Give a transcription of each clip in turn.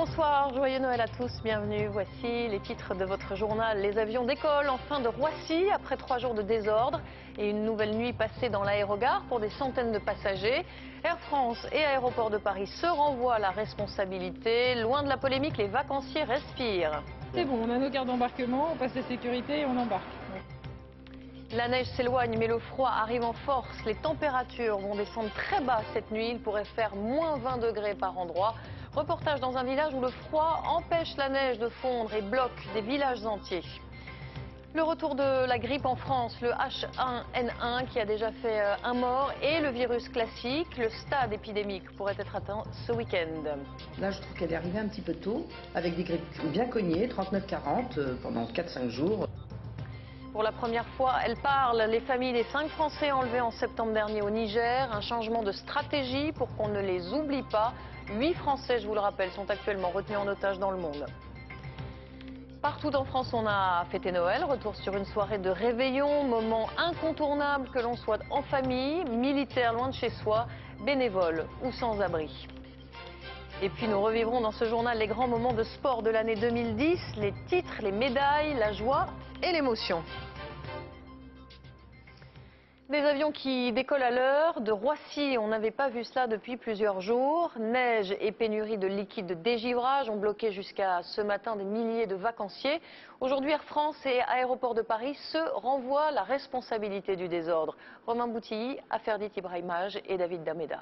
Bonsoir, joyeux Noël à tous, bienvenue. Voici les titres de votre journal. Les avions décollent enfin de Roissy après 3 jours de désordre et une nouvelle nuit passée dans l'aérogare pour des centaines de passagers. Air France et Aéroports de Paris se renvoient la responsabilité. Loin de la polémique, les vacanciers respirent. C'est bon, on a nos cartes d'embarquement, on passe la sécurité et on embarque. La neige s'éloigne, mais le froid arrive en force. Les températures vont descendre très bas cette nuit. Il pourrait faire moins 20 degrés par endroit. Reportage dans un village où le froid empêche la neige de fondre et bloque des villages entiers. Le retour de la grippe en France, le H1N1 qui a déjà fait un mort et le virus classique. Le stade épidémique pourrait être atteint ce week-end. Là, je trouve qu'elle est arrivée un petit peu tôt, avec des grippes bien cognées, 39-40 pendant 4-5 jours. Pour la première fois, elle parle. Les familles des 5 Français enlevés en septembre dernier au Niger. Un changement de stratégie pour qu'on ne les oublie pas. 8 Français, je vous le rappelle, sont actuellement retenus en otage dans le monde. Partout en France, on a fêté Noël. Retour sur une soirée de réveillon. Moment incontournable que l'on soit en famille, militaire loin de chez soi, bénévole ou sans abri. Et puis nous revivrons dans ce journal les grands moments de sport de l'année 2010, les titres, les médailles, la joie et l'émotion. Des avions qui décollent à l'heure. De Roissy, on n'avait pas vu cela depuis plusieurs jours. Neige et pénurie de liquide de dégivrage ont bloqué jusqu'à ce matin des milliers de vacanciers. Aujourd'hui, Air France et Aéroports de Paris se renvoient la responsabilité du désordre. Romain Boutilly, Aferdit Ibrahimaj et David Dameda.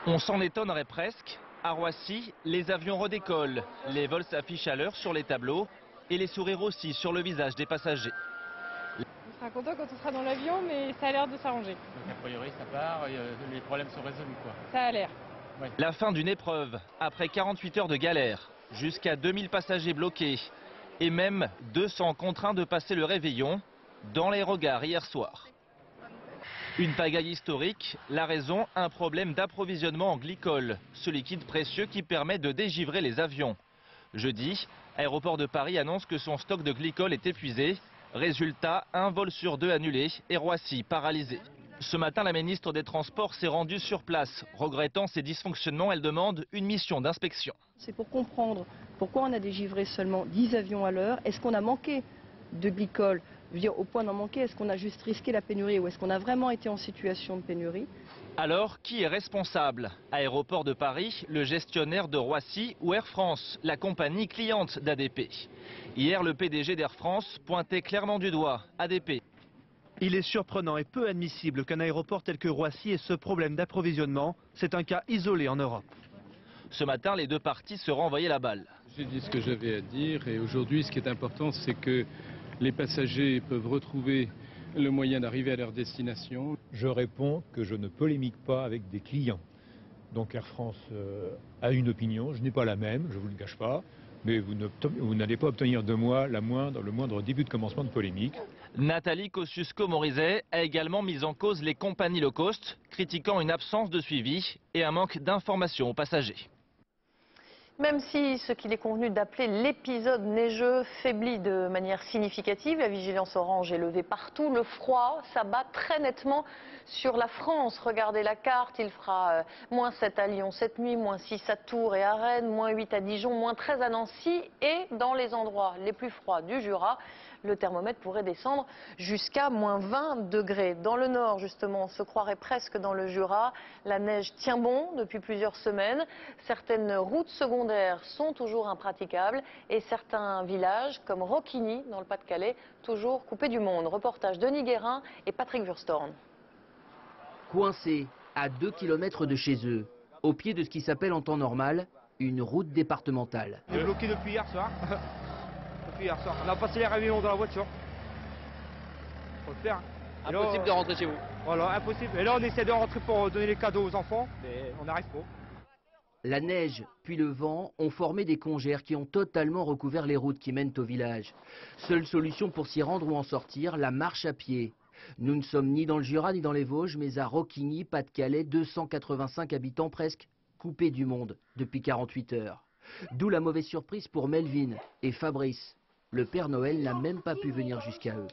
On s'en étonnerait presque. À Roissy, les avions redécollent. Les vols s'affichent à l'heure sur les tableaux et les sourires aussi sur le visage des passagers. On sera content quand on sera dans l'avion, mais ça a l'air de s'arranger. Donc a priori ça part, les problèmes sont résolus quoi. Ça a l'air. Ouais. La fin d'une épreuve, après 48 heures de galère, jusqu'à 2000 passagers bloqués et même 200 contraints de passer le réveillon dans l'aérogare hier soir. Une pagaille historique, la raison, un problème d'approvisionnement en glycol, ce liquide précieux qui permet de dégivrer les avions. Jeudi, Aéroport de Paris annonce que son stock de glycol est épuisé. Résultat, un vol sur 2 annulé et Roissy paralysé. Ce matin, la ministre des Transports s'est rendue sur place. Regrettant ces dysfonctionnements, elle demande une mission d'inspection. C'est pour comprendre pourquoi on a dégivré seulement 10 avions à l'heure. Est-ce qu'on a manqué de glycol, je veux dire, au point d'en manquer? Est-ce qu'on a juste risqué la pénurie ou est-ce qu'on a vraiment été en situation de pénurie? Alors, qui est responsable? Aéroport de Paris, le gestionnaire de Roissy ou Air France, la compagnie cliente d'ADP? Hier, le PDG d'Air France pointait clairement du doigt ADP. Il est surprenant et peu admissible qu'un aéroport tel que Roissy ait ce problème d'approvisionnement. C'est un cas isolé en Europe. Ce matin, les deux parties se renvoyaient la balle. J'ai dit ce que j'avais à dire et aujourd'hui, ce qui est important, c'est que les passagers peuvent retrouver le moyen d'arriver à leur destination. Je réponds que je ne polémique pas avec des clients. Donc Air France a une opinion, je n'ai pas la même, je ne vous le cache pas, mais vous n'allez pas obtenir de moi le moindre début de commencement de polémique. Nathalie Kosciusko-Morizet a également mis en cause les compagnies low cost, critiquant une absence de suivi et un manque d'information aux passagers. Même si ce qu'il est convenu d'appeler l'épisode neigeux faiblit de manière significative, la vigilance orange est levée partout. Le froid s'abat très nettement sur la France. Regardez la carte, il fera -7 à Lyon cette nuit, -6 à Tours et à Rennes, -8 à Dijon, -13 à Nancy et dans les endroits les plus froids du Jura, le thermomètre pourrait descendre jusqu'à -20 degrés. Dans le nord, justement, on se croirait presque dans le Jura. La neige tient bon depuis plusieurs semaines. Certaines routes secondaires sont toujours impraticables et certains villages, comme Roquigny, dans le Pas-de-Calais, toujours coupés du monde. Reportage Denis Guérin et Patrick Wurstborn. Coincés à 2 km de chez eux, au pied de ce qui s'appelle en temps normal une route départementale. On est bloqué depuis hier soir. On a passé les réveillons dans la voiture. Faut le faire. Impossible de rentrer chez vous. Voilà, impossible. Et là, on essaie de rentrer pour donner les cadeaux aux enfants, mais on n'arrive pas. La neige puis le vent ont formé des congères qui ont totalement recouvert les routes qui mènent au village. Seule solution pour s'y rendre ou en sortir, la marche à pied. Nous ne sommes ni dans le Jura ni dans les Vosges, mais à Roquigny, Pas-de-Calais, 285 habitants presque coupés du monde depuis 48 heures. D'où la mauvaise surprise pour Melvin et Fabrice. Le Père Noël n'a même pas pu venir jusqu'à eux.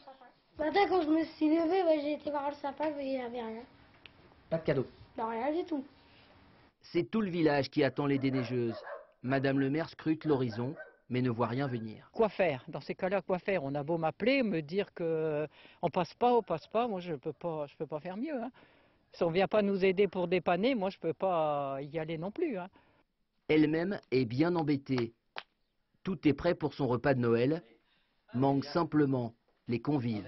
Ce matin, quand je me suis levée, j'ai été voir le sapin, mais il n'y avait rien. Pas de cadeau. Non, rien du tout. C'est tout le village qui attend les déneigeuses. Madame le maire scrute l'horizon, mais ne voit rien venir. Quoi faire? Dans ces cas-là, quoi faire? On a beau m'appeler, me dire qu'on passe pas, moi je peux pas faire mieux. Hein. Si on vient pas nous aider pour dépanner, moi je peux pas y aller non plus. Hein. Elle-même est bien embêtée. Tout est prêt pour son repas de Noël, manque simplement les convives.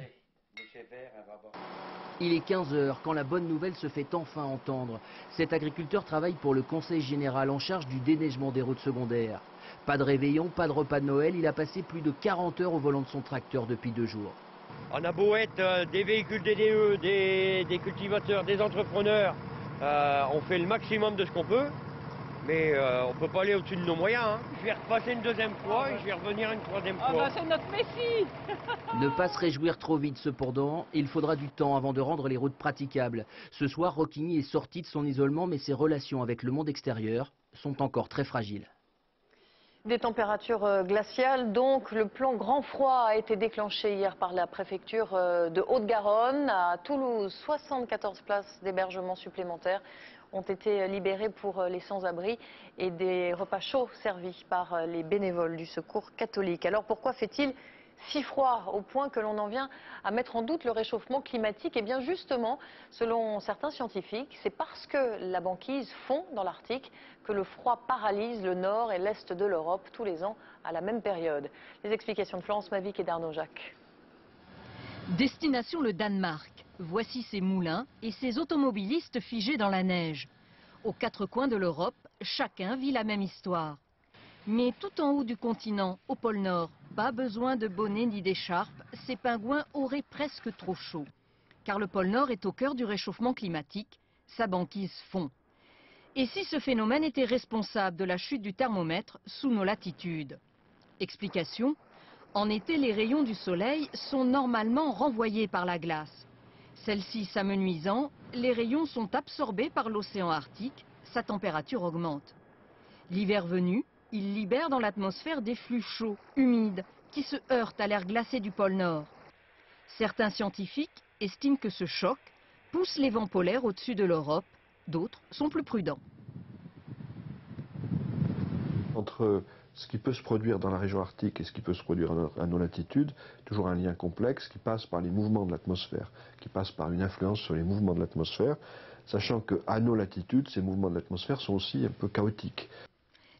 Il est 15 h quand la bonne nouvelle se fait enfin entendre. Cet agriculteur travaille pour le Conseil général en charge du déneigement des routes secondaires. Pas de réveillon, pas de repas de Noël, il a passé plus de 40 heures au volant de son tracteur depuis 2 jours. On a beau être des véhicules DDE, des cultivateurs, des entrepreneurs, on fait le maximum de ce qu'on peut, mais on ne peut pas aller au-dessus de nos moyens. Hein. Je vais repasser une deuxième fois et je vais revenir une troisième fois. Ah bah c'est notre Messie. Ne pas se réjouir trop vite cependant, il faudra du temps avant de rendre les routes praticables. Ce soir, Rocquigny est sorti de son isolement, mais ses relations avec le monde extérieur sont encore très fragiles. Des températures glaciales, donc le plan grand froid a été déclenché hier par la préfecture de Haute-Garonne. À Toulouse, 74 places d'hébergement supplémentaires ont été libérées pour les sans-abri et des repas chauds servis par les bénévoles du Secours catholique. Alors pourquoi fait-il si froid au point que l'on en vient à mettre en doute le réchauffement climatique? Eh bien justement, selon certains scientifiques, c'est parce que la banquise fond dans l'Arctique que le froid paralyse le nord et l'est de l'Europe tous les ans à la même période. Les explications de Florence Mavic et d'Arnaud Jacques. Destination le Danemark. Voici ses moulins et ses automobilistes figés dans la neige. Aux 4 coins de l'Europe, chacun vit la même histoire. Mais tout en haut du continent, au pôle Nord, pas besoin de bonnet ni d'écharpe, ces pingouins auraient presque trop chaud. Car le pôle Nord est au cœur du réchauffement climatique, sa banquise fond. Et si ce phénomène était responsable de la chute du thermomètre sous nos latitudes? Explication: en été, les rayons du soleil sont normalement renvoyés par la glace. Celle-ci s'amenuisant, les rayons sont absorbés par l'océan Arctique, sa température augmente. L'hiver venu, il libère dans l'atmosphère des flux chauds, humides, qui se heurtent à l'air glacé du pôle Nord. Certains scientifiques estiment que ce choc pousse les vents polaires au-dessus de l'Europe, d'autres sont plus prudents. Entre ce qui peut se produire dans la région arctique et ce qui peut se produire à nos latitudes, toujours un lien complexe qui passe par les mouvements de l'atmosphère, qui passe par une influence sur les mouvements de l'atmosphère, sachant qu'à nos latitudes, ces mouvements de l'atmosphère sont aussi un peu chaotiques.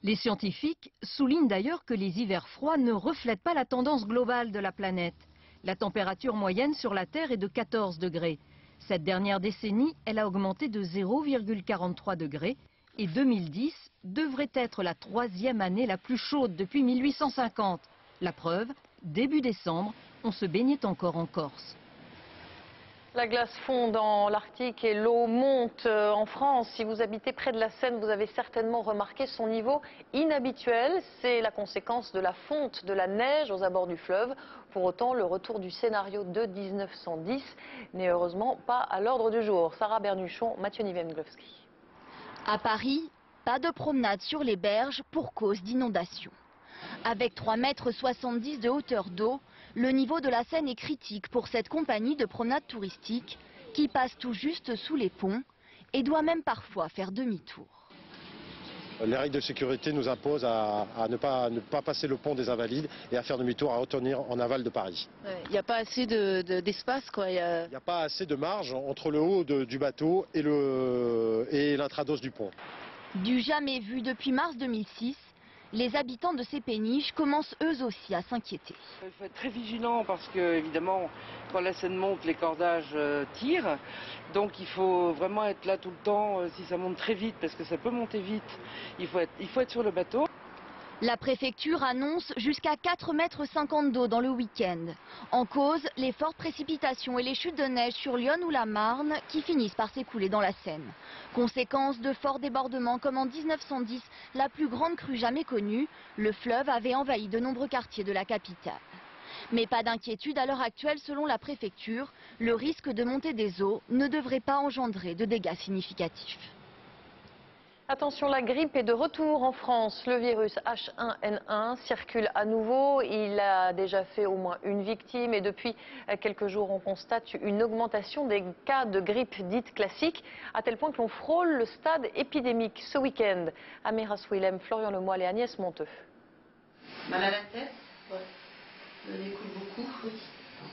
Les scientifiques soulignent d'ailleurs que les hivers froids ne reflètent pas la tendance globale de la planète. La température moyenne sur la Terre est de 14 degrés. Cette dernière décennie, elle a augmenté de 0,43 degrés et 2010 devrait être la 3e année la plus chaude depuis 1850. La preuve, début décembre, on se baignait encore en Corse. La glace fond dans l'Arctique et l'eau monte en France. Si vous habitez près de la Seine, vous avez certainement remarqué son niveau inhabituel. C'est la conséquence de la fonte de la neige aux abords du fleuve. Pour autant, le retour du scénario de 1910 n'est heureusement pas à l'ordre du jour. Sarah Bernuchon, Mathieu Nivenglowski. À Paris, pas de promenade sur les berges pour cause d'inondation. Avec 3,70 m de hauteur d'eau, le niveau de la Seine est critique pour cette compagnie de promenade touristique qui passe tout juste sous les ponts et doit même parfois faire demi-tour. Les règles de sécurité nous imposent à ne pas passer le pont des Invalides et à faire demi-tour, à retenir en aval de Paris. Il n'y a pas assez d'espace, quoi. Il n'y a pas assez de marge entre le haut du bateau et l'intrados du pont. Du jamais vu depuis mars 2006, les habitants de ces péniches commencent eux aussi à s'inquiéter. Il faut être très vigilant parce que, évidemment, quand la Seine monte, les cordages tirent. Donc il faut vraiment être là tout le temps si ça monte très vite, parce que ça peut monter vite. Il faut être sur le bateau. La préfecture annonce jusqu'à 4,50 m d'eau dans le week-end. En cause, les fortes précipitations et les chutes de neige sur Lyon ou la Marne qui finissent par s'écouler dans la Seine. Conséquence de forts débordements comme en 1910, la plus grande crue jamais connue, le fleuve avait envahi de nombreux quartiers de la capitale. Mais pas d'inquiétude à l'heure actuelle selon la préfecture, le risque de montée des eaux ne devrait pas engendrer de dégâts significatifs. Attention, la grippe est de retour en France. Le virus H1N1 circule à nouveau. Il a déjà fait au moins une victime et depuis quelques jours, on constate une augmentation des cas de grippe dite classique, à tel point que l'on frôle le stade épidémique ce week-end. Amira Swilem, Florian Lemoyle et Agnès Monteux. Mal à la tête? Le nez coule beaucoup.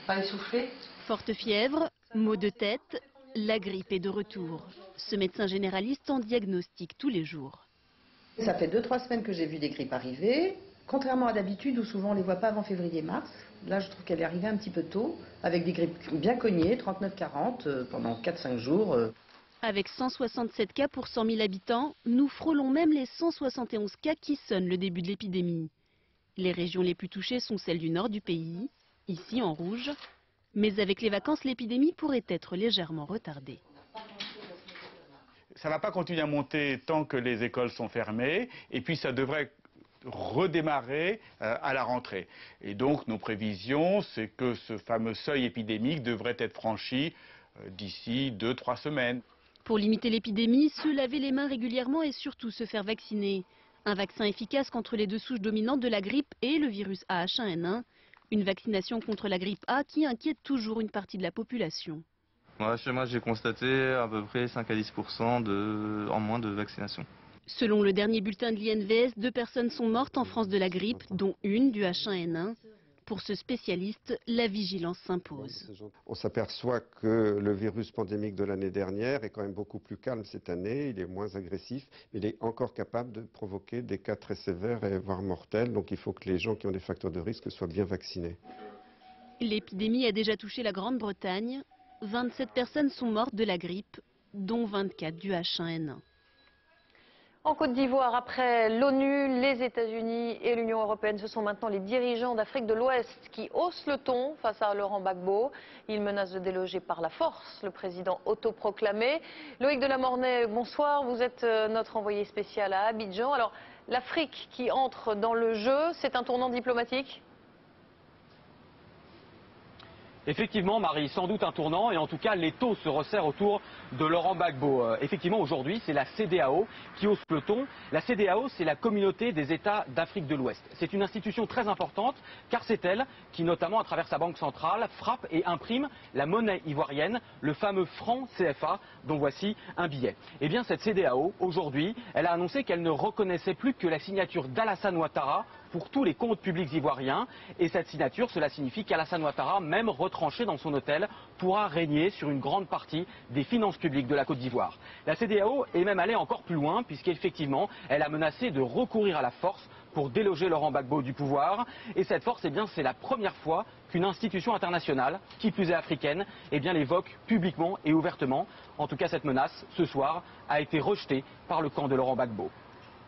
Pas essoufflé? Forte fièvre, maux de tête, la grippe est de retour. Ce médecin généraliste en diagnostique tous les jours. Ça fait 2-3 semaines que j'ai vu des grippes arriver. Contrairement à d'habitude où souvent on ne les voit pas avant février-mars, là je trouve qu'elle est arrivée un petit peu tôt, avec des grippes bien cognées, 39-40 pendant 4-5 jours. Avec 167 cas pour 100 000 habitants, nous frôlons même les 171 cas qui sonnent le début de l'épidémie. Les régions les plus touchées sont celles du nord du pays, ici en rouge. Mais avec les vacances, l'épidémie pourrait être légèrement retardée. Ça ne va pas continuer à monter tant que les écoles sont fermées, et puis ça devrait redémarrer à la rentrée. Et donc nos prévisions, c'est que ce fameux seuil épidémique devrait être franchi d'ici 2-3 semaines. Pour limiter l'épidémie, se laver les mains régulièrement et surtout se faire vacciner. Un vaccin efficace contre les deux souches dominantes de la grippe et le virus H1N1. Une vaccination contre la grippe A qui inquiète toujours une partie de la population. Chez moi, j'ai constaté à peu près 5 à 10% en moins de vaccination. Selon le dernier bulletin de l'INVS, 2 personnes sont mortes en France de la grippe, dont une du H1N1. Pour ce spécialiste, la vigilance s'impose. On s'aperçoit que le virus pandémique de l'année dernière est quand même beaucoup plus calme cette année, il est moins agressif, mais il est encore capable de provoquer des cas très sévères et voire mortels, donc il faut que les gens qui ont des facteurs de risque soient bien vaccinés. L'épidémie a déjà touché la Grande-Bretagne. 27 personnes sont mortes de la grippe, dont 24 du H1N1. En Côte d'Ivoire, après l'ONU, les États-Unis et l'Union européenne, ce sont maintenant les dirigeants d'Afrique de l'Ouest qui haussent le ton face à Laurent Gbagbo. Ils menacent de déloger par la force le président autoproclamé. Loïc Delamornay, bonsoir. Vous êtes notre envoyé spécial à Abidjan. Alors, l'Afrique qui entre dans le jeu, c'est un tournant diplomatique ? Effectivement, Marie, sans doute un tournant, et en tout cas, l'étau se resserre autour de Laurent Gbagbo. Effectivement, aujourd'hui, c'est la CEDEAO qui hausse le ton. La CEDEAO, c'est la communauté des États d'Afrique de l'Ouest. C'est une institution très importante, car c'est elle qui, notamment à travers sa banque centrale, frappe et imprime la monnaie ivoirienne, le fameux franc CFA, dont voici un billet. Eh bien, cette CEDEAO, aujourd'hui, elle a annoncé qu'elle ne reconnaissait plus que la signature d'Alassane Ouattara pour tous les comptes publics ivoiriens. Et cette signature, cela signifie qu'Alassane Ouattara, même retranché dans son hôtel, pourra régner sur une grande partie des finances publiques de la Côte d'Ivoire. La CEDEAO est même allée encore plus loin, puisqu'effectivement, elle a menacé de recourir à la force pour déloger Laurent Gbagbo du pouvoir. Et cette force, eh bien, c'est la première fois qu'une institution internationale, qui plus est africaine, eh bien, l'évoque publiquement et ouvertement. En tout cas, cette menace, ce soir, a été rejetée par le camp de Laurent Gbagbo.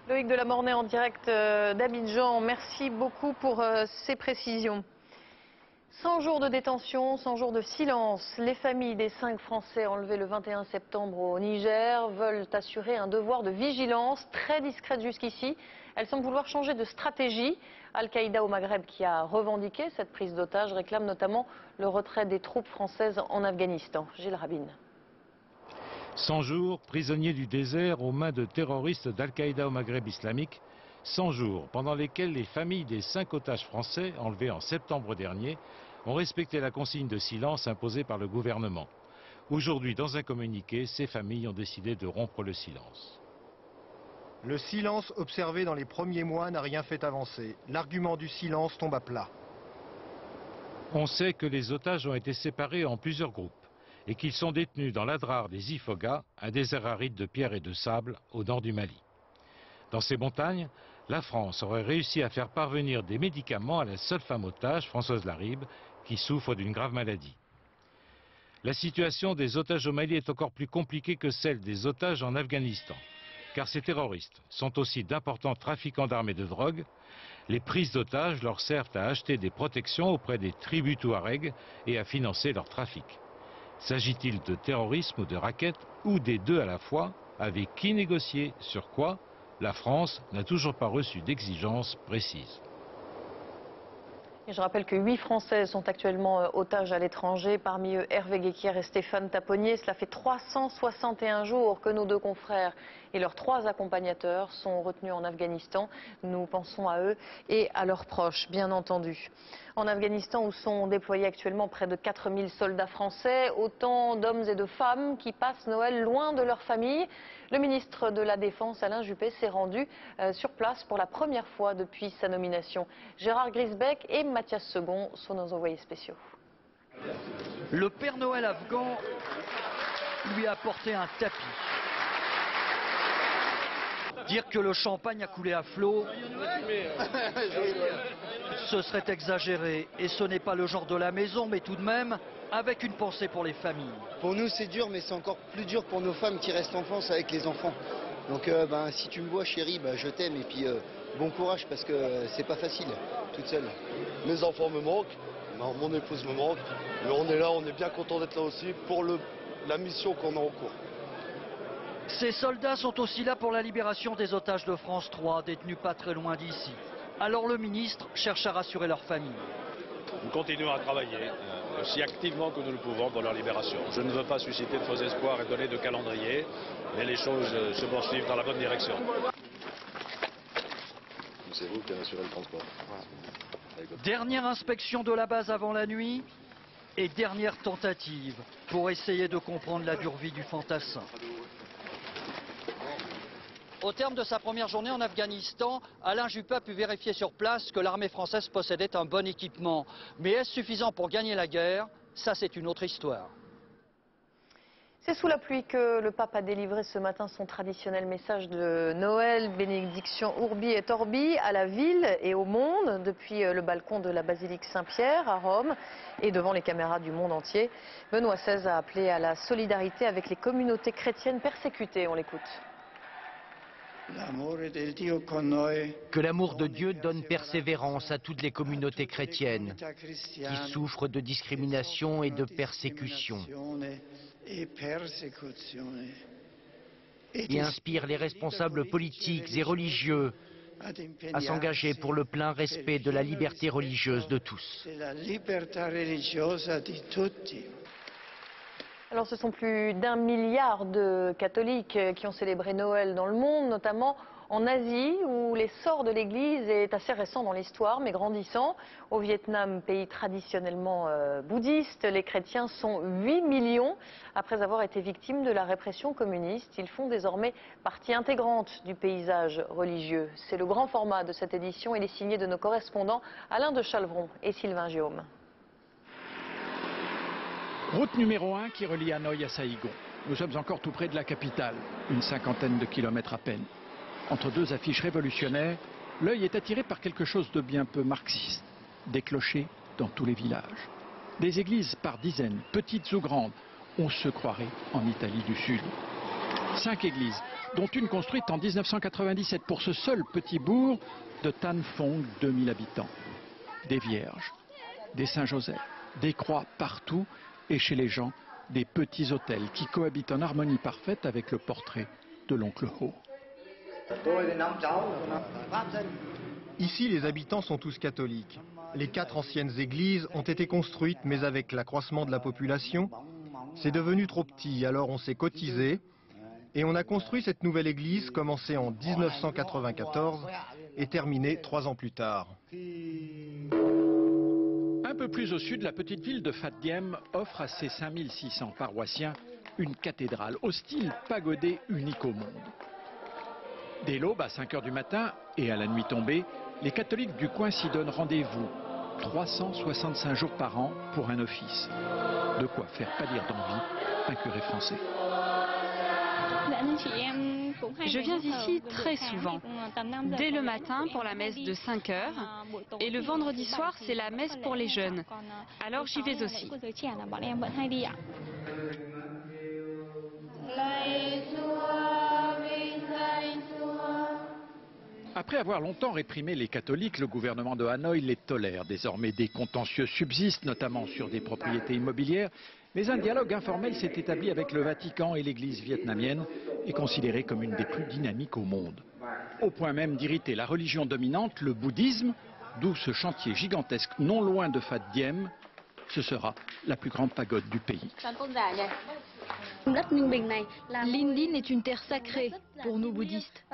Loïc Delamornay en direct d'Abidjan, merci beaucoup pour ces précisions. 100 jours de détention, 100 jours de silence. Les familles des 5 Français enlevés le 21 septembre au Niger veulent assurer un devoir de vigilance très discrète jusqu'ici. Elles semblent vouloir changer de stratégie. Al-Qaïda au Maghreb, qui a revendiqué cette prise d'otage, réclame notamment le retrait des troupes françaises en Afghanistan. Gilles Rabine. 100 jours, prisonniers du désert aux mains de terroristes d'Al-Qaïda au Maghreb islamique. 100 jours pendant lesquels les familles des 5 otages français enlevés en septembre dernier ont respecté la consigne de silence imposée par le gouvernement. Aujourd'hui, dans un communiqué, ces familles ont décidé de rompre le silence. Le silence observé dans les premiers mois n'a rien fait avancer. L'argument du silence tombe à plat. On sait que les otages ont été séparés en plusieurs groupes et qu'ils sont détenus dans l'Adrar des Ifoga, un désert aride de pierre et de sable au nord du Mali. Dans ces montagnes, la France aurait réussi à faire parvenir des médicaments à la seule femme otage, Françoise Laribe, qui souffre d'une grave maladie. La situation des otages au Mali est encore plus compliquée que celle des otages en Afghanistan, car ces terroristes sont aussi d'importants trafiquants d'armes et de drogue. Les prises d'otages leur servent à acheter des protections auprès des tribus touaregs et à financer leur trafic. S'agit-il de terrorisme ou de raquettes, ou des deux à la fois? Avec qui négocier? Sur quoi? La France n'a toujours pas reçu d'exigence précise. Et je rappelle que 8 Françaises sont actuellement otages à l'étranger, parmi eux Hervé Guéquière et Stéphane Taponnier. Cela fait 361 jours que nos 2 confrères et leurs 3 accompagnateurs sont retenus en Afghanistan. Nous pensons à eux et à leurs proches, bien entendu. En Afghanistan, où sont déployés actuellement près de 4000 soldats français, autant d'hommes et de femmes qui passent Noël loin de leur famille. Le ministre de la Défense, Alain Juppé, s'est rendu sur place pour la première fois depuis sa nomination. Gérard Grisbeck et Mathias Second sont nos envoyés spéciaux. Le Père Noël afghan lui a apporté un tapis. Dire que le champagne a coulé à flot, ce serait exagéré. Et ce n'est pas le genre de la maison, mais tout de même, avec une pensée pour les familles. Pour nous, c'est dur, mais c'est encore plus dur pour nos femmes qui restent en France avec les enfants. Donc, si tu me vois, chérie, je t'aime. Et puis, bon courage, parce que c'est pas facile, toute seule. Mes enfants me manquent, mon épouse me manque. Mais on est là, on est bien content d'être là aussi pour la mission qu'on a en cours. Ces soldats sont aussi là pour la libération des otages de France 3, détenus pas très loin d'ici. Alors le ministre cherche à rassurer leurs familles. Nous continuons à travailler aussi activement que nous le pouvons pour leur libération. Je ne veux pas susciter de faux espoirs et donner de calendrier, mais les choses se poursuivent dans la bonne direction. C'est vous qui avez assuré le transport. Dernière inspection de la base avant la nuit et dernière tentative pour essayer de comprendre la dure vie du fantassin. Au terme de sa première journée en Afghanistan, Alain Juppé a pu vérifier sur place que l'armée française possédait un bon équipement. Mais est-ce suffisant pour gagner la guerre? Ça, c'est une autre histoire. C'est sous la pluie que le pape a délivré ce matin son traditionnel message de Noël, bénédiction Urbi et Orbi à la ville et au monde, depuis le balcon de la basilique Saint-Pierre à Rome et devant les caméras du monde entier. Benoît XVI a appelé à la solidarité avec les communautés chrétiennes persécutées. On l'écoute. Que l'amour de Dieu donne persévérance à toutes les communautés chrétiennes qui souffrent de discrimination et de persécution et inspire les responsables politiques et religieux à s'engager pour le plein respect de la liberté religieuse de tous. Alors ce sont plus d'1 milliard de catholiques qui ont célébré Noël dans le monde, notamment en Asie, où l'essor de l'Église est assez récent dans l'histoire, mais grandissant. Au Vietnam, pays traditionnellement bouddhiste, les chrétiens sont 8 millions. Après avoir été victimes de la répression communiste, ils font désormais partie intégrante du paysage religieux. C'est le grand format de cette édition. Il est signé de nos correspondants Alain de Chalvron et Sylvain Guillaume. Route numéro 1 qui relie Hanoï à Saïgon. Nous sommes encore tout près de la capitale, une cinquantaine de kilomètres à peine. Entre 2 affiches révolutionnaires, l'œil est attiré par quelque chose de bien peu marxiste. Des clochers dans tous les villages. Des églises par dizaines, petites ou grandes. On se croirait en Italie du Sud. 5 églises, dont une construite en 1997 pour ce seul petit bourg de Tan Phong, 2000 habitants. Des vierges, des Saint-Joseph, des croix partout. Et chez les gens, des petits hôtels qui cohabitent en harmonie parfaite avec le portrait de l'oncle Ho. Ici, les habitants sont tous catholiques. Les 4 anciennes églises ont été construites, mais avec l'accroissement de la population, c'est devenu trop petit. Alors on s'est cotisé et on a construit cette nouvelle église, commencée en 1994 et terminée 3 ans plus tard. Un peu plus au sud, la petite ville de Phat Diem offre à ses 5600 paroissiens une cathédrale au style pagodé unique au monde. Dès l'aube, à 5 h du matin et à la nuit tombée, les catholiques du coin s'y donnent rendez-vous 365 jours par an pour un office. De quoi faire pâlir d'envie un curé français. Je viens ici très souvent, dès le matin pour la messe de 5 h et le vendredi soir c'est la messe pour les jeunes. Alors j'y vais aussi. Après avoir longtemps réprimé les catholiques, le gouvernement de Hanoï les tolère. Désormais, des contentieux subsistent, notamment sur des propriétés immobilières. Mais un dialogue informel s'est établi avec le Vatican et l'Église vietnamienne est considérée comme une des plus dynamiques au monde. Au point même d'irriter la religion dominante, le bouddhisme, d'où ce chantier gigantesque non loin de Phat Diem. Ce sera la plus grande pagode du pays. Linh est une terre sacrée pour nous bouddhistes.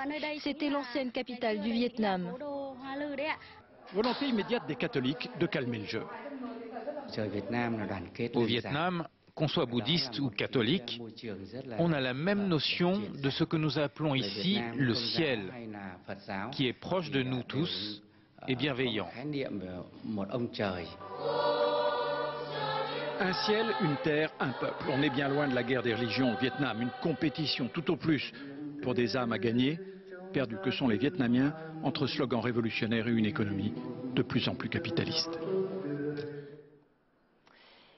C'était l'ancienne capitale du Vietnam. Volonté immédiate des catholiques de calmer le jeu. Au Vietnam, qu'on soit bouddhiste ou catholique, on a la même notion de ce que nous appelons ici le ciel, qui est proche de nous tous et bienveillant. Un ciel, une terre, un peuple. On est bien loin de la guerre des religions au Vietnam, une compétition tout au plus pour des âmes à gagner, perdus que sont les Vietnamiens entre slogans révolutionnaires et une économie de plus en plus capitaliste.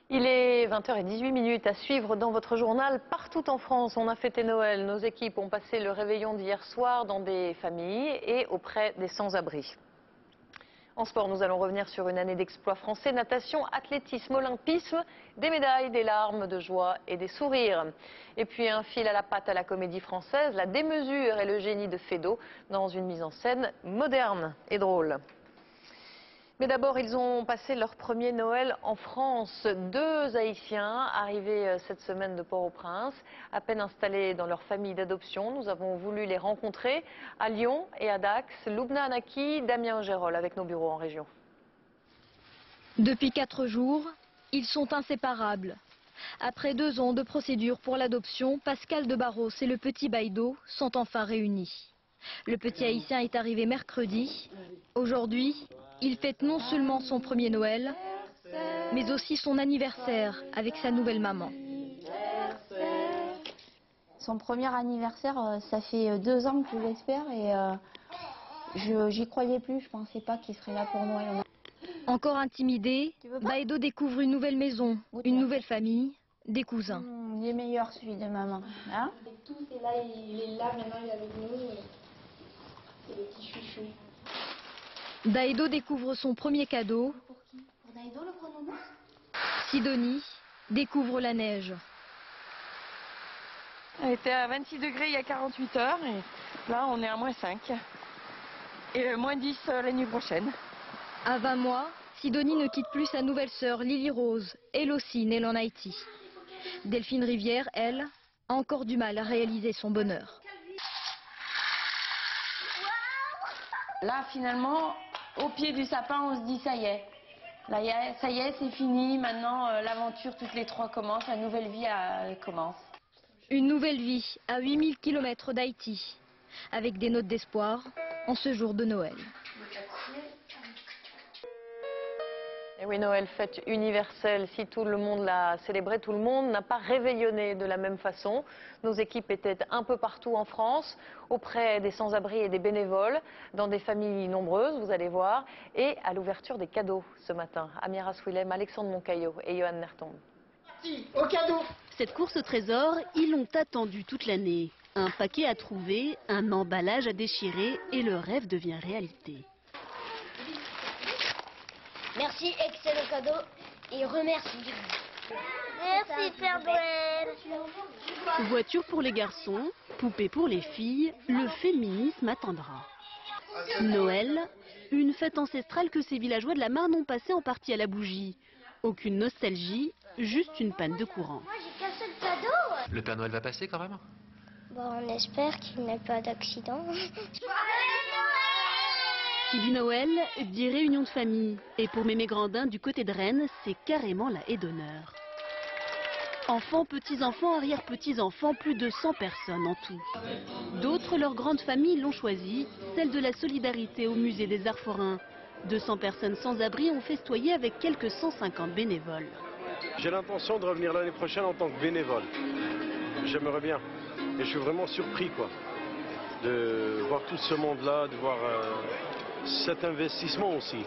Il est 20h18 à suivre dans votre journal. Partout en France, on a fêté Noël. Nos équipes ont passé le réveillon d'hier soir dans des familles et auprès des sans-abri. En sport, nous allons revenir sur une année d'exploits français. Natation, athlétisme, olympisme, des médailles, des larmes de joie et des sourires. Et puis un fil à la patte à la comédie française, la démesure et le génie de Feydeau dans une mise en scène moderne et drôle. Mais d'abord, ils ont passé leur premier Noël en France. 2 Haïtiens arrivés cette semaine de Port-au-Prince, à peine installés dans leur famille d'adoption. Nous avons voulu les rencontrer à Lyon et à Dax. Loubna Anaki, Damien Gérol avec nos bureaux en région. Depuis 4 jours, ils sont inséparables. Après 2 ans de procédure pour l'adoption, Pascal de Barros et le petit Baïdo sont enfin réunis. Le petit Haïtien est arrivé mercredi. Aujourd'hui, il fête non seulement son premier Noël, mais aussi son anniversaire avec sa nouvelle maman. Son premier anniversaire, ça fait 2 ans que je l'espère et j'y croyais plus, je pensais pas qu'il serait là pour Noël. Encore intimidé, Baïdo découvre une nouvelle maison, une nouvelle famille, des cousins. Il est meilleur celui de maman. Hein? Tout est là, il est là, maintenant il est avec nous. C'est le petit chouchou. Daïdo découvre son premier cadeau. Pour Daïdo, le pronom? Sidonie découvre la neige. Elle était à 26 degrés il y a 48 heures et là on est à -5. Et -10 la nuit prochaine. À 20 mois, Sidonie ne quitte plus sa nouvelle sœur Lily Rose, elle aussi née en Haïti. Delphine Rivière, elle, a encore du mal à réaliser son bonheur. Là finalement, au pied du sapin, on se dit ça y est. Là, ça y est, c'est fini. Maintenant, l'aventure, toutes les 3 commence. La nouvelle vie commence. Une nouvelle vie à 8000 km d'Haïti, avec des notes d'espoir en ce jour de Noël. Et oui, Noël, fête universelle. Si tout le monde l'a célébré, tout le monde n'a pas réveillonné de la même façon. Nos équipes étaient un peu partout en France, auprès des sans-abri et des bénévoles, dans des familles nombreuses, vous allez voir, et à l'ouverture des cadeaux ce matin. Amira Swilem, Alexandre Moncaillot et Johan Nertombe. Au cadeau. Cette course au trésor, ils l'ont attendu toute l'année. Un paquet à trouver, un emballage à déchirer et le rêve devient réalité. Merci, excellent cadeau et remercie. Merci Père Noël. Voiture pour les garçons, poupée pour les filles, le féminisme attendra. Noël, une fête ancestrale que ces villageois de la Marne ont passée en partie à la bougie. Aucune nostalgie, juste une panne de courant. Moi j'ai qu'un seul cadeau. Le Père Noël va passer quand même? Bon, on espère qu'il n'y ait pas d'accident. Qui dit Noël, dit réunion de famille. Et pour Mémé Grandin, du côté de Rennes, c'est carrément la haie d'honneur. Enfants, petits-enfants, arrière-petits-enfants, plus de 100 personnes en tout. D'autres, leur grande famille, l'ont choisie, celle de la solidarité au musée des Arts Forains. 200 personnes sans abri ont festoyé avec quelques 150 bénévoles. J'ai l'intention de revenir l'année prochaine en tant que bénévole. J'aimerais bien. Et je suis vraiment surpris, quoi, de voir tout ce monde-là, de voir cet investissement aussi.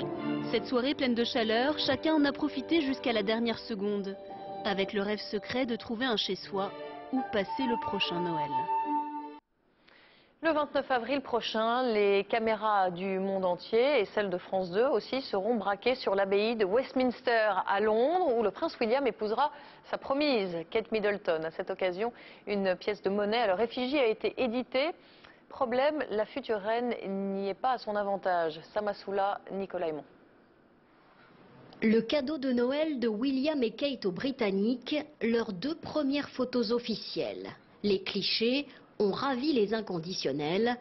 Cette soirée pleine de chaleur, chacun en a profité jusqu'à la dernière seconde, avec le rêve secret de trouver un chez-soi où passer le prochain Noël. Le 29 avril prochain, les caméras du monde entier et celles de France 2 aussi seront braquées sur l'abbaye de Westminster à Londres, où le prince William épousera sa promise, Kate Middleton. À cette occasion, une pièce de monnaie à leur effigie a été éditée Problème, la future reine n'y est pas à son avantage. Samasoula, Nicolas Aymon. Le cadeau de Noël de William et Kate aux Britanniques, leurs 2 premières photos officielles. Les clichés ont ravi les inconditionnels.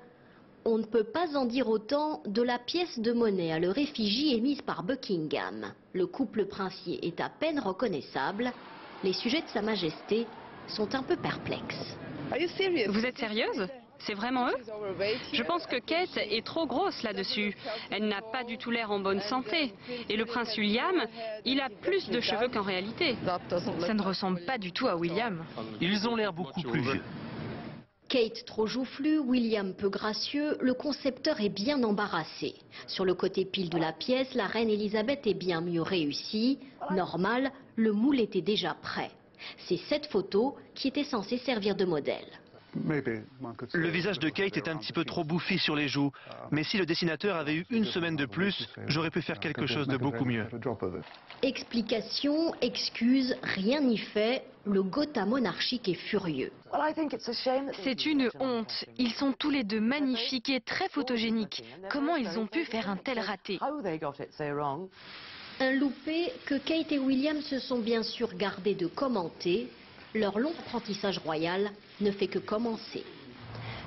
On ne peut pas en dire autant de la pièce de monnaie à leur effigie émise par Buckingham. Le couple princier est à peine reconnaissable. Les sujets de Sa Majesté sont un peu perplexes. Vous êtes sérieuse? C'est vraiment eux? Je pense que Kate est trop grosse là-dessus. Elle n'a pas du tout l'air en bonne santé. Et le prince William, il a plus de cheveux qu'en réalité. Ça ne ressemble pas du tout à William. Ils ont l'air beaucoup plus vieux. Kate trop joufflue, William peu gracieux, le concepteur est bien embarrassé. Sur le côté pile de la pièce, la reine Elisabeth est bien mieux réussie. Normal, le moule était déjà prêt. C'est cette photo qui était censée servir de modèle. Le visage de Kate est un petit peu trop bouffi sur les joues, mais si le dessinateur avait eu une semaine de plus, j'aurais pu faire quelque chose de beaucoup mieux. Explication, excuse, rien n'y fait. Le Gotha monarchique est furieux. C'est une honte. Ils sont tous les deux magnifiques et très photogéniques. Comment ils ont pu faire un tel raté? Un loupé que Kate et William se sont bien sûr gardés de commenter. Leur long apprentissage royal ne fait que commencer.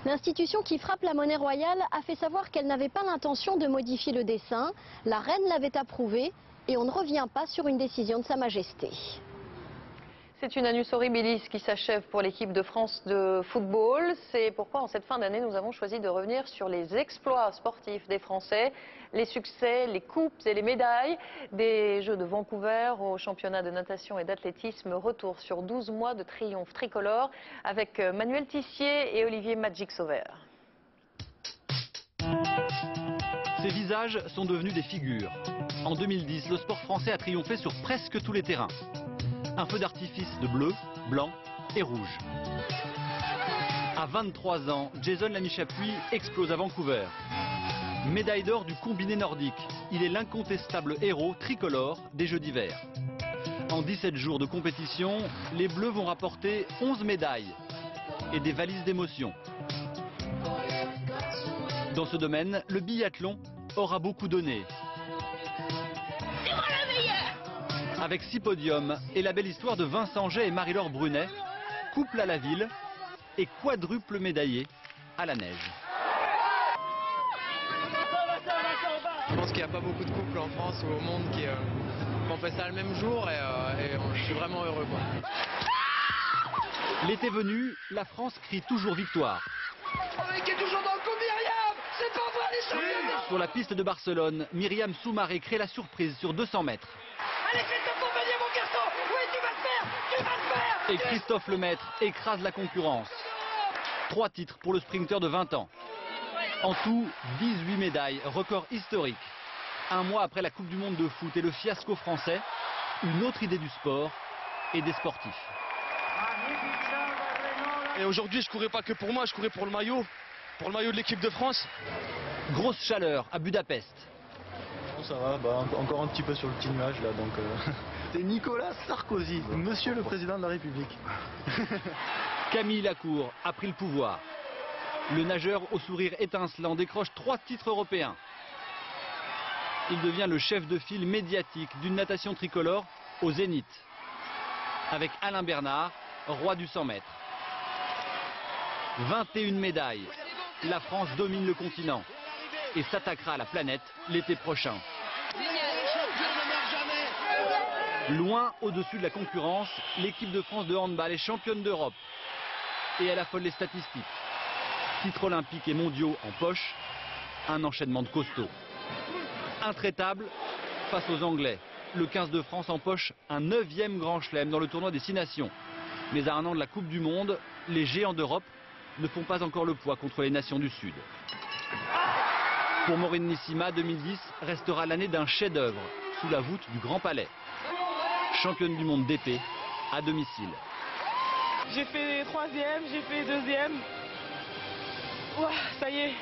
L'institution qui frappe la monnaie royale a fait savoir qu'elle n'avait pas l'intention de modifier le dessin. La reine l'avait approuvé et on ne revient pas sur une décision de Sa Majesté. C'est une annus horribilis qui s'achève pour l'équipe de France de football. C'est pourquoi en cette fin d'année, nous avons choisi de revenir sur les exploits sportifs des Français, les succès, les coupes et les médailles des Jeux de Vancouver au championnat de natation et d'athlétisme. Retour sur 12 mois de triomphe tricolore avec Manuel Tissier et Olivier Magic Sauveur. Ces visages sont devenus des figures. En 2010, le sport français a triomphé sur presque tous les terrains. Un feu d'artifice de bleu, blanc et rouge. À 23 ans, Jason Lamy-Chapuis explose à Vancouver. Médaille d'or du combiné nordique, il est l'incontestable héros tricolore des Jeux d'hiver. En 17 jours de compétition, les Bleus vont rapporter 11 médailles et des valises d'émotions. Dans ce domaine, le biathlon aura beaucoup donné. Avec 6 podiums et la belle histoire de Vincent Jay et Marie-Laure Brunet, couple à la ville et quadruple médaillé à la neige. Je pense qu'il n'y a pas beaucoup de couples en France ou au monde qui ont fait ça le même jour et je suis vraiment heureux. L'été venu, la France crie toujours victoire. Qui est toujours dans le coup, Myriam! C'est pas vrai, les champions! Sur la piste de Barcelone, Myriam Soumaré crée la surprise sur 200 mètres. Allez, Christophe Montpellier, mon garçon! Oui, tu vas le faire! Tu vas le faire! Et Christophe Lemaître écrase la concurrence. 3 titres pour le sprinter de 20 ans. En tout, 18 médailles, record historique. Un mois après la Coupe du Monde de foot et le fiasco français, une autre idée du sport et des sportifs. Et aujourd'hui, je courais pas que pour moi, je courais pour le maillot de l'équipe de France. Grosse chaleur à Budapest. Ça va, encore un petit peu sur le petit nuage là, donc... C'est Nicolas Sarkozy, monsieur le président de la République. Camille Lacour a pris le pouvoir. Le nageur au sourire étincelant décroche 3 titres européens. Il devient le chef de file médiatique d'une natation tricolore au Zénith. Avec Alain Bernard, roi du 100 mètres. 21 médailles. La France domine le continent et s'attaquera à la planète l'été prochain. Loin au-dessus de la concurrence, l'équipe de France de handball est championne d'Europe. Et elle affole les statistiques. Titres olympiques et mondiaux en poche, un enchaînement de costauds. Intraitable face aux Anglais. Le 15 de France empoche un 9e grand chelem dans le tournoi des 6 nations. Mais à un an de la Coupe du Monde, les géants d'Europe ne font pas encore le poids contre les nations du Sud. Pour Maureen Nissima, 2010 restera l'année d'un chef-d'œuvre sous la voûte du Grand Palais. Championne du monde d'épée à domicile. J'ai fait 3e, j'ai fait 2e. Ouah, ça y est.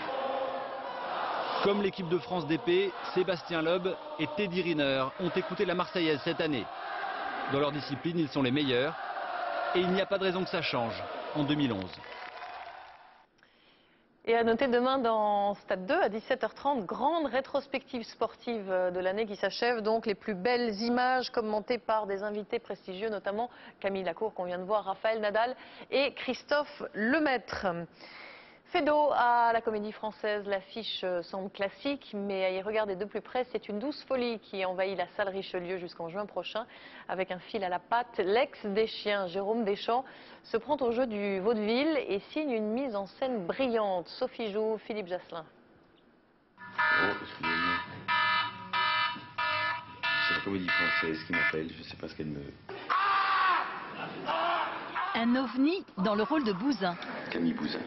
Comme l'équipe de France d'épée, Sébastien Loeb et Teddy Riner ont écouté la Marseillaise cette année. Dans leur discipline, ils sont les meilleurs et il n'y a pas de raison que ça change en 2011. Et à noter demain dans Stade 2 à 17h30, grande rétrospective sportive de l'année qui s'achève. Donc les plus belles images commentées par des invités prestigieux, notamment Camille Lacour qu'on vient de voir, Raphaël Nadal et Christophe Lemaître. Feydeau à la Comédie Française, l'affiche semble classique, mais à y regarder de plus près, c'est une douce folie qui envahit la salle Richelieu jusqu'en juin prochain. Avec un fil à la patte, l'ex des chiens, Jérôme Deschamps, se prend au jeu du vaudeville et signe une mise en scène brillante. Sophie Joux, Philippe Jasselin. Oh, excusez-moi. C'est la Comédie Française qui m'appelle, je ne sais pas ce qu'elle me veut. Un ovni dans le rôle de Bousin. Camille Bousin.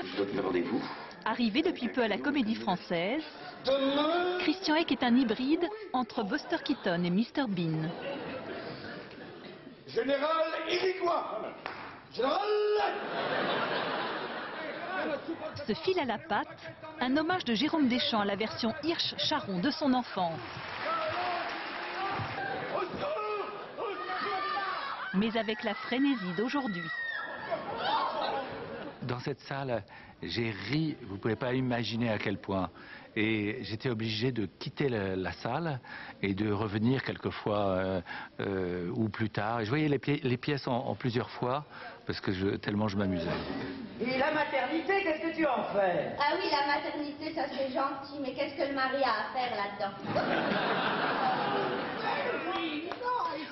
Je dois tenir rendez-vous. Arrivé depuis peu à la Comédie Française, Christian Eck est un hybride entre Buster Keaton et Mr Bean. Général Irigois. Général. Ce fil à la patte, un hommage de Jérôme Deschamps à la version Hirsch-Charon de son enfance. Mais avec la frénésie d'aujourd'hui. Dans cette salle, j'ai ri, vous ne pouvez pas imaginer à quel point. Et j'étais obligé de quitter la salle et de revenir quelquefois ou plus tard. Et je voyais les pièces en plusieurs fois parce que tellement je m'amusais. Et la maternité, qu'est-ce que tu en fais? Ah oui, la maternité, ça c'est gentil, mais qu'est-ce que le mari a à faire là-dedans?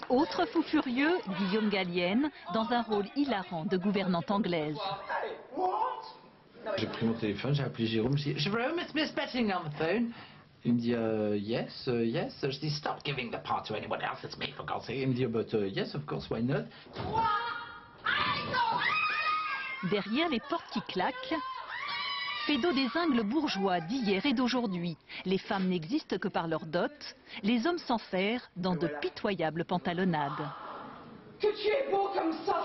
Autre fou furieux, Guillaume Gallienne, dans un rôle hilarant de gouvernante anglaise. J'ai pris mon téléphone, j'ai appelé Jérôme, j'ai dit « Jérôme, it's Miss Betting on the phone ». Il me dit yes, yes. Je dis « Stop giving the part to anyone else, it's me for God's sake ». Il me dit « But yes, of course, why not ». Derrière les portes qui claquent, Feydeau dézingue le bourgeois d'hier et d'aujourd'hui. Les femmes n'existent que par leur dot, les hommes s'enferrent dans de pitoyables pantalonnades. Que tu es beau comme ça!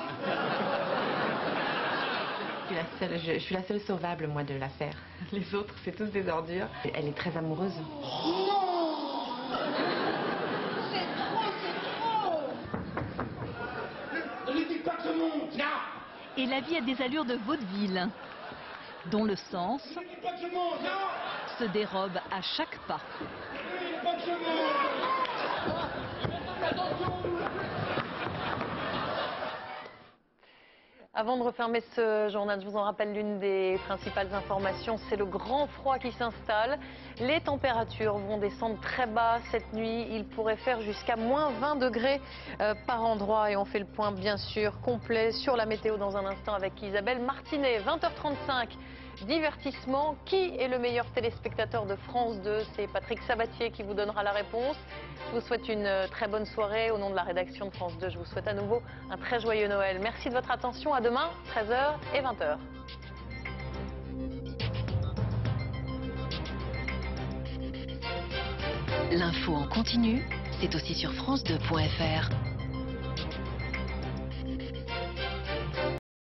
Je suis la seule sauvable, moi, de l'affaire. Les autres, c'est tous des ordures. Elle est très amoureuse. Non! C'est trop! Ne lui dis pas que je monte! Non! Et la vie a des allures de vaudeville, dont le sens se dérobe à chaque pas. Avant de refermer ce journal, je vous en rappelle l'une des principales informations, c'est le grand froid qui s'installe. Les températures vont descendre très bas cette nuit. Il pourrait faire jusqu'à moins 20 degrés par endroit. Et on fait le point bien sûr complet sur la météo dans un instant avec Isabelle Martinet. 20h35. Divertissement, qui est le meilleur téléspectateur de France 2? C'est Patrick Sabatier qui vous donnera la réponse. Je vous souhaite une très bonne soirée. Au nom de la rédaction de France 2, je vous souhaite à nouveau un très joyeux Noël. Merci de votre attention. À demain, 13h et 20h. L'info en continu, c'est aussi sur France2.fr.